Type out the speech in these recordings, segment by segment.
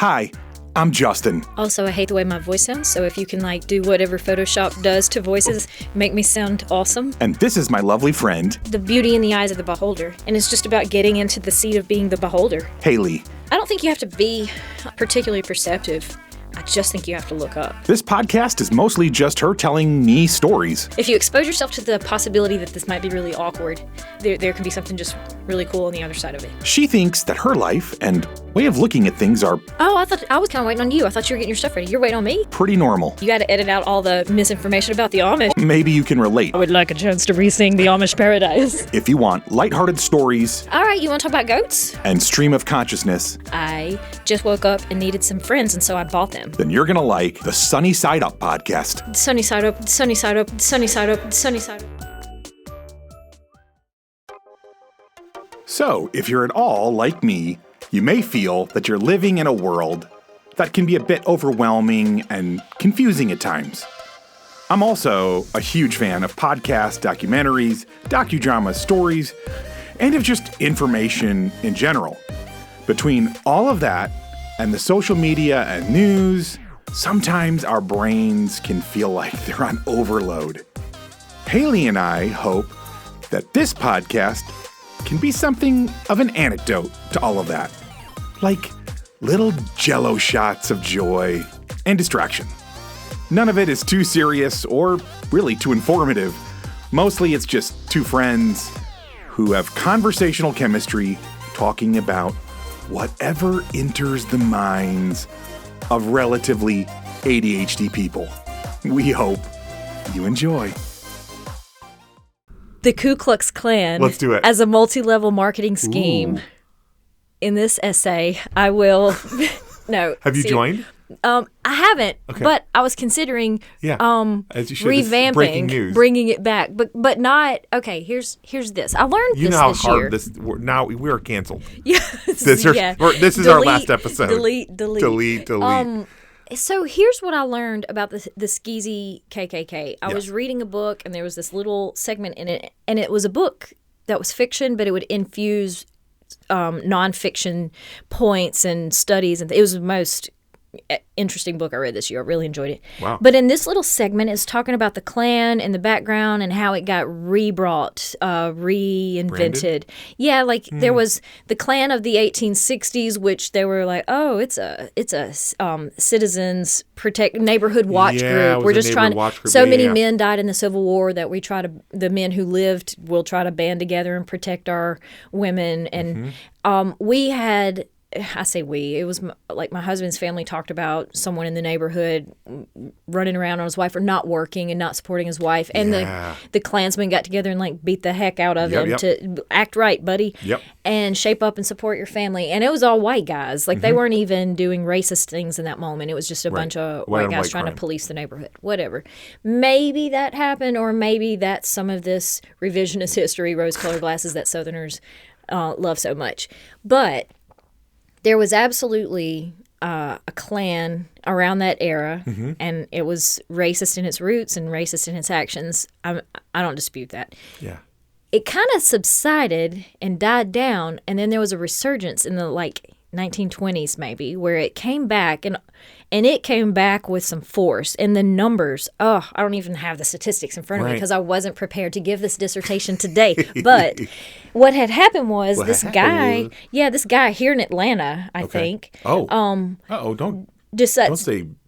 Hi, I'm Justin. Also, I hate the way my voice sounds, so if you can do whatever Photoshop does to voices, make me sound awesome. And this is my lovely friend, The beauty in the eyes of the beholder, and it's just about getting into the seat of being the beholder. Hayley. I don't think you have to be particularly perceptive. I just think you have to look up. This podcast is mostly just her telling me stories. If you expose yourself to the possibility that this might be really awkward, there can be something just really cool on the other side of it. She thinks that her life and way of looking at things are Oh, I was kind of waiting on you. I thought you were getting your stuff ready. You're waiting on me? pretty normal. You got to edit out all the misinformation about the Amish. Maybe you can relate I would like a chance to re-sing the Amish Paradise. if you want lighthearted stories All right, you want to talk about goats? and stream of consciousness. I just woke up and needed some friends, and so I bought them. Then you're gonna like the Sunny Side Up podcast. Sunny side up, sunny side up, sunny side up, sunny side up. So, if you're at all like me, you may feel that you're living in a world that can be a bit overwhelming and confusing at times. I'm also a huge fan of podcasts, documentaries, docudramas, stories, and of just information in general. Between all of that and the social media and news, sometimes our brains can feel like they're on overload. Hayley and I hope that this podcast can be something of an antidote to all of that. Like little jello shots of joy and distraction. None of it is too serious or really too informative. Mostly it's just two friends who have conversational chemistry talking about whatever enters the minds of relatively ADHD people. We hope you enjoy. The Ku Klux Klan Let's do it. as a multi-level marketing scheme. Ooh. In this essay, I will... No. Have you joined? I haven't, Okay. but I was considering As you should. This is breaking revamping, news. bringing it back, but not... Okay, here's this. I learned You this know how this year. hard this. Now we are canceled. Yes, This is our last episode. Delete. Delete. So here's what I learned about the skeezy KKK. I was reading a book, and there was this little segment in it, and it was a book that was fiction, but it would infuse nonfiction points and studies, and it was the most interesting book I read this year. I really enjoyed it. Wow. But in this little segment, it's talking about the Klan and the background and how it got reinvented. Branded? Yeah, there was the Klan of the 1860s, which they were like, oh, it's a citizens protect neighborhood watch Yeah, it group. was We're a just trying. neighborhood watch group. So Yeah, many yeah. men died in the Civil War that the men who lived will try to band together and protect our women. And we had. I say we. It was my husband's family talked about someone in the neighborhood running around on his wife or not working and not supporting his wife. And the Klansmen got together and beat the heck out of him to act right, buddy. Yep. And shape up and support your family. And it was all white guys. They weren't even doing racist things in that moment. It was just a bunch of white guys trying to police the neighborhood. Whatever. Maybe that happened, or maybe that's some of this revisionist history, rose-colored glasses that Southerners love so much. But there was absolutely a Klan around that era, and it was racist in its roots and racist in its actions. I don't dispute that. Yeah. It kind of subsided and died down, and then there was a resurgence in the 1920s maybe, where it came back, and it came back with some force. And the numbers, I don't even have the statistics in front of me because I wasn't prepared to give this dissertation today. But what had happened was this guy here in Atlanta, I think.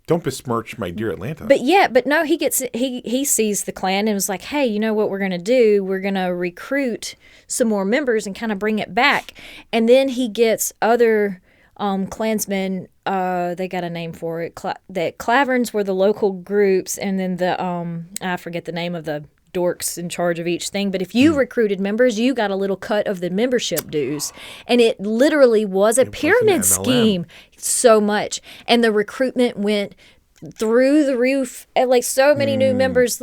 Don't besmirch my dear Atlanta. But no, he sees the Klan and was like, hey, you know what we're going to do? We're going to recruit some more members and kind of bring it back. And then he gets other Klansmen, they got a name for it. The Klaverns were the local groups, and then I forget the name of the dorks in charge of each thing. But if you recruited members, you got a little cut of the membership dues. And it literally was a pyramid scheme so much. And the recruitment went through the roof, and so many new members,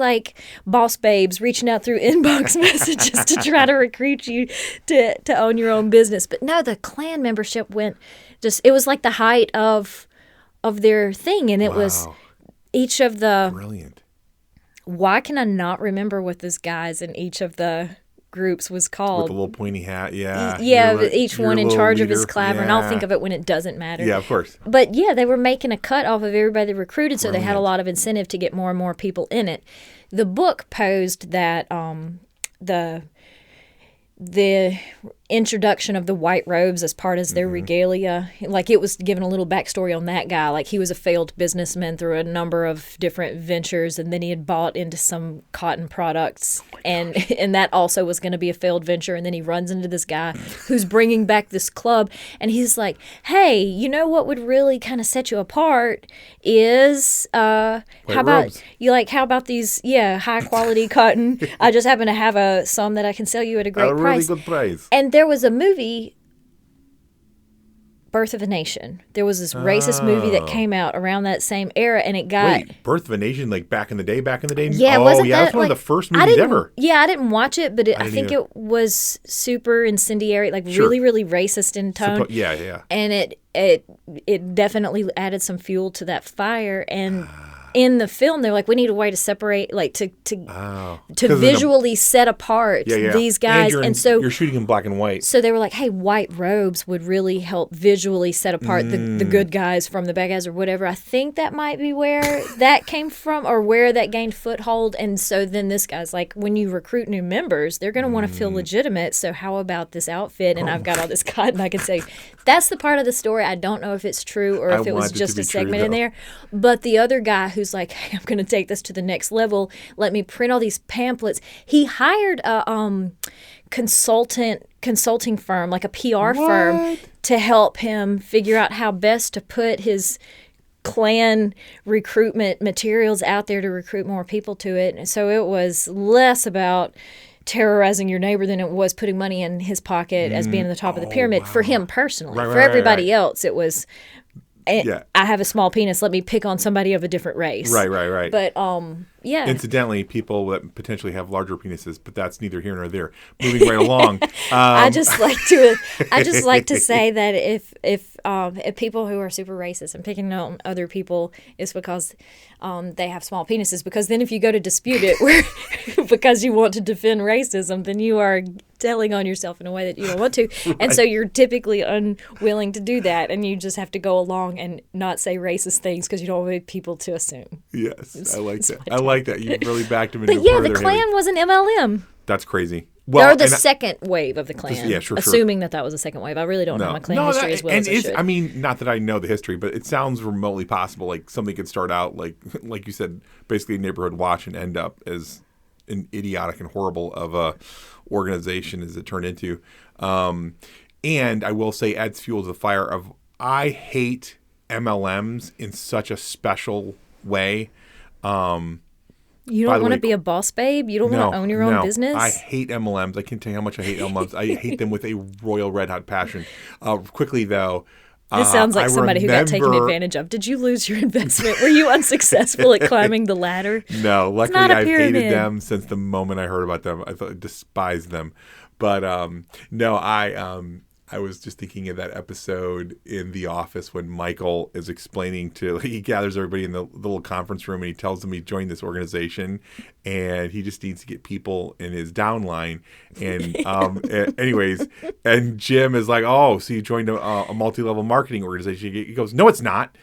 boss babes reaching out through inbox messages to try to recruit you to own your own business. But no, the Klan membership went it was like the height of their thing, and it was each of the Brilliant. Why can I not remember what those guys in each of the groups was With called. the little pointy hat, yeah. Yeah, You're each you're one a in little charge of his leader. clavor, and I'll Yeah. think of it when it doesn't matter. Yeah, of course. But yeah, they were making a cut off of everybody they recruited, so they had a Brilliant. lot of incentive to get more and more people in it. The book posed that the introduction of the white robes as part of their regalia, like it was given a little backstory on that guy. Like he was a failed businessman through a number of different ventures, and then he had bought into some cotton products, and that also was going to be a failed venture. And then he runs into this guy who's bringing back this club, and he's like, "Hey, you know what would really kind of set you apart is how about robes. how about these high quality cotton? I just happen to have some that I can sell you at a great A really price." good price. And there was a movie, Birth of a Nation. There was this racist movie that came out around that same era, and it got... Wait, Birth of a Nation, like back in the day? Yeah, oh, wasn't yeah, that that's one like, of the first I movies didn't, ever. Yeah, I didn't watch it, but I didn't think either. it was super incendiary, like Sure. really, really racist in tone. Yeah. And it definitely added some fuel to that fire. And in the film, they're like, we need a way to separate, like to 'Cause visually set apart Yeah. these guys. And, And so you're shooting in black and white. So they were like, hey, white robes would really help visually set apart the good guys from the bad guys or whatever. I think that might be where that came from or where that gained foothold. And so then this guy's like, when you recruit new members, they're going to want to feel legitimate. So how about this outfit? And I've got all this cotton I can say. That's the part of the story. I don't know if it's true or if it was want it to just be a true, segment in though. there. But the other guy who's like, hey, I'm going to take this to the next level. Let me print all these pamphlets. He hired a consulting firm, like a PR firm, to help him figure out how best to put his Klan recruitment materials out there to recruit more people to it. And so it was less about terrorizing your neighbor than it was putting money in his pocket as being at the top of the pyramid for him personally. Right, For right, everybody right. else, it was, Yeah. I have a small penis. Let me pick on somebody of a different race. Right. But yeah. Incidentally, people that potentially have larger penises, but that's neither here nor there. Moving right along. I just like to say that if people who are super racist and picking on other people is because they have small penises, because then if you go to dispute it because you want to defend racism, then you are telling on yourself in a way that you don't want to, and so you're typically unwilling to do that, and you just have to go along and not say racist things because you don't want people to assume. Yes, I like that. I like that. You really backed him into But yeah, further. the Klan Haley. was an MLM. That's crazy. Well, Or the and second wave of the Klan. Yeah, sure. Assuming that was the second wave. I really don't know my Klan history as well as I should. I mean, not that I know the history, but it sounds remotely possible. Like something could start out like you said, basically a neighborhood watch and end up as an idiotic and horrible of a organization as it turned into. And I will say, adds fuel to the fire of I hate MLMs in such a special way. You don't want to be a boss babe? You don't want to own your own business? I hate MLMs. I can't tell you how much I hate MLMs. I hate them with a royal red hot passion. Quickly, though. This sounds like somebody who got taken advantage of. Did you lose your investment? Were you unsuccessful at climbing the ladder? No. Luckily, not a I've pyramid. hated them since the moment I heard about them. I despised them. But no, I was just thinking of that episode in The Office when Michael is explaining he gathers everybody in the little conference room and he tells them he joined this organization and he just needs to get people in his downline. And anyways, and Jim is like, oh, so you joined a multi-level marketing organization. He goes, no, it's not.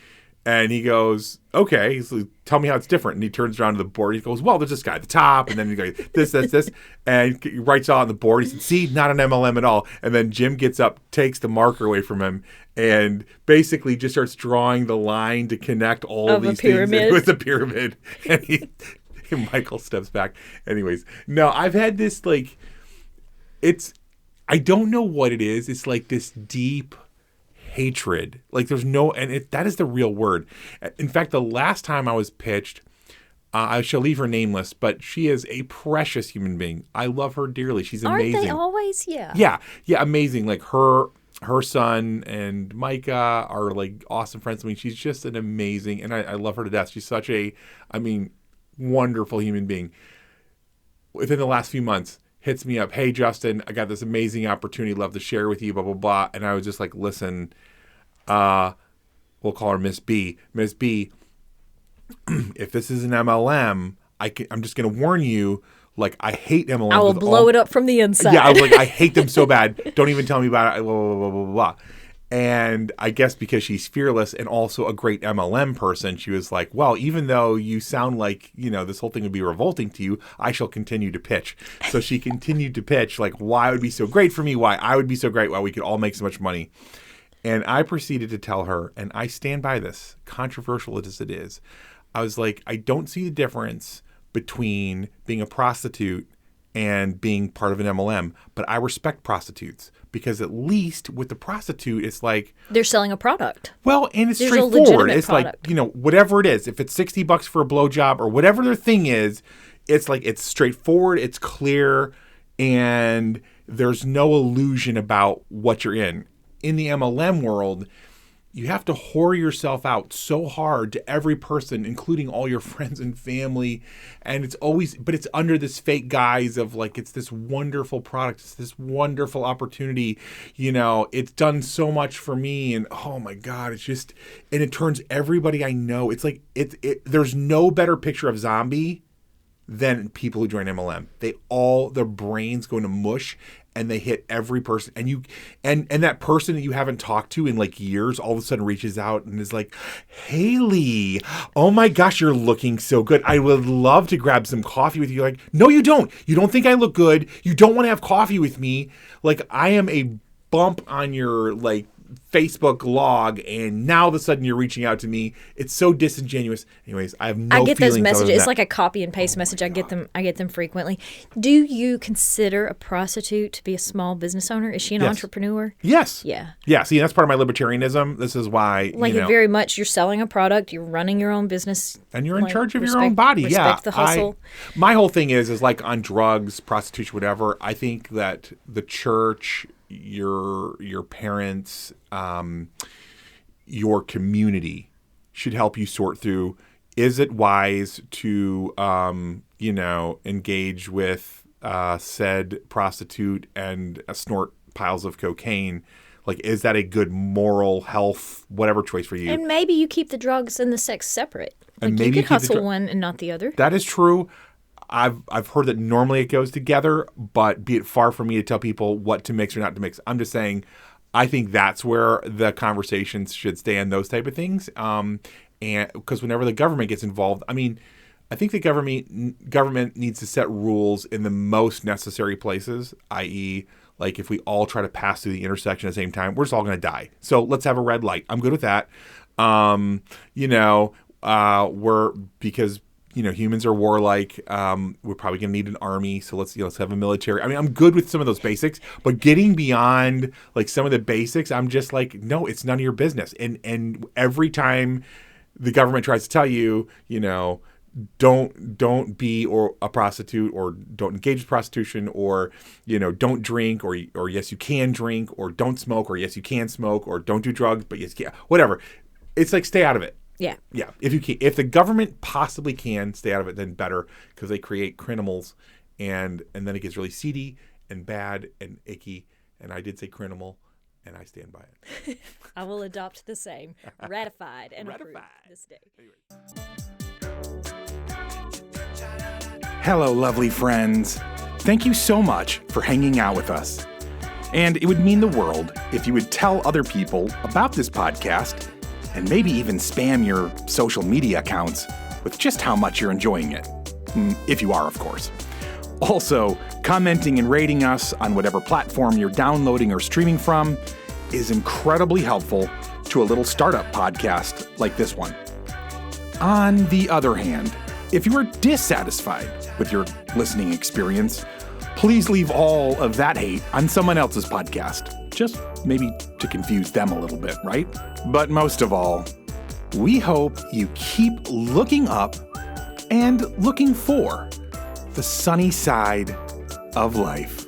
And he goes, okay. He's like, tell me how it's different. And he turns around to the board. He goes, well, there's this guy at the top. And then he goes, this. And he writes out on the board. He said, see, not an MLM at all. And then Jim gets up, takes the marker away from him, and basically just starts drawing the line to connect all of these things with the pyramid. And Michael steps back. Anyways, no, I've had this, I don't know what it is. It's like this deep hatred. Like there's no, and that is the real word. In fact, the last time I was pitched, I shall leave her nameless, but she is a precious human being. I love her dearly. She's amazing. Aren't they always? Yeah. Yeah, amazing. Like her son and Micah are like awesome friends. I mean, she's just an amazing, and I love her to death. She's such a, wonderful human being. Within the last few months, hits me up, hey, Justin, I got this amazing opportunity, love to share with you, blah, blah, blah. And I was just like, listen, we'll call her Miss B. Miss B, if this is an MLM, I'm just going to warn you, Like, I hate MLMs. I will blow it up from the inside. Yeah, I was like, I hate them so bad. Don't even tell me about it. Blah, blah, blah, blah, blah, blah. And I guess because she's fearless and also a great MLM person, she was like, well, even though you sound like, this whole thing would be revolting to you, I shall continue to pitch. So she continued to pitch, like, why it would be so great for me, why I would be so great, why we could all make so much money. And I proceeded to tell her, and I stand by this, controversial as it is, I was like, I don't see the difference between being a prostitute and being part of an MLM, but I respect prostitutes because at least with the prostitute, it's like they're selling a product. Well, and it's There's straightforward. It's product. Like, whatever it is, if it's $60 for a blowjob or whatever their thing is, it's like it's straightforward, it's clear, and there's no illusion about what you're in. In the MLM world, you have to whore yourself out so hard to every person, including all your friends and family. And it's under this fake guise of like, it's this wonderful product. It's this wonderful opportunity. It's done so much for me. And oh my God, and it turns everybody I know. It's like, there's no better picture of zombie than people who join MLM. Their brains go into mush. And they hit every person, and that person that you haven't talked to in like years, all of a sudden reaches out and is like, Hayley, oh my gosh, you're looking so good. I would love to grab some coffee with you. Like, no, you don't. You don't think I look good. You don't want to have coffee with me. Like, I am a bump on your like Facebook log, and now all of a sudden you're reaching out to me. It's so disingenuous. Anyways, I have no. I get those messages. It's that. like a copy and paste message. I get them frequently. Do you consider a prostitute to be a small business owner? Is she an entrepreneur? Yes. Yeah. Yeah. See, that's part of my libertarianism. This is why very much you're selling a product. You're running your own business, and you're in charge of your own body. Respect the hustle. My whole thing is like on drugs, prostitution, whatever. I think that the church, your parents, your community should help you sort through, is it wise to engage with said prostitute and snort piles of cocaine? Like, is that a good moral health whatever choice for you? And maybe you keep the drugs and the sex separate. Like, and maybe you could hustle one and not the other. That is true. I've heard that normally it goes together, but be it far from me to tell people what to mix or not to mix. I'm just saying, I think that's where the conversations should stay on those type of things. And because whenever the government gets involved, I mean, I think the government needs to set rules in the most necessary places, i.e., like if we all try to pass through the intersection at the same time, we're just all going to die. So let's have a red light. I'm good with that. Because humans are warlike. We're probably going to need an army, so let's have a military. I mean, I'm good with some of those basics, but getting beyond like some of the basics, I'm just like, no, it's none of your business. And every time the government tries to tell you, don't be a prostitute, or don't engage with prostitution, or don't drink, or yes you can drink, or don't smoke, or yes you can smoke, or don't do drugs, but yes you can, whatever. It's like, stay out of it. Yeah. Yeah. If the government possibly can stay out of it, then better, because they create criminals, and then it gets really seedy and bad and icky. And I did say criminal, and I stand by it. I will adopt the same. Ratified and approved this day. Hello, lovely friends. Thank you so much for hanging out with us. And it would mean the world if you would tell other people about this podcast, and maybe even spam your social media accounts with just how much you're enjoying it. If you are, of course. Also, commenting and rating us on whatever platform you're downloading or streaming from is incredibly helpful to a little startup podcast like this one. On the other hand, if you are dissatisfied with your listening experience, please leave all of that hate on someone else's podcast. Just maybe to confuse them a little bit, right? But most of all, we hope you keep looking up and looking for the sunny side of life.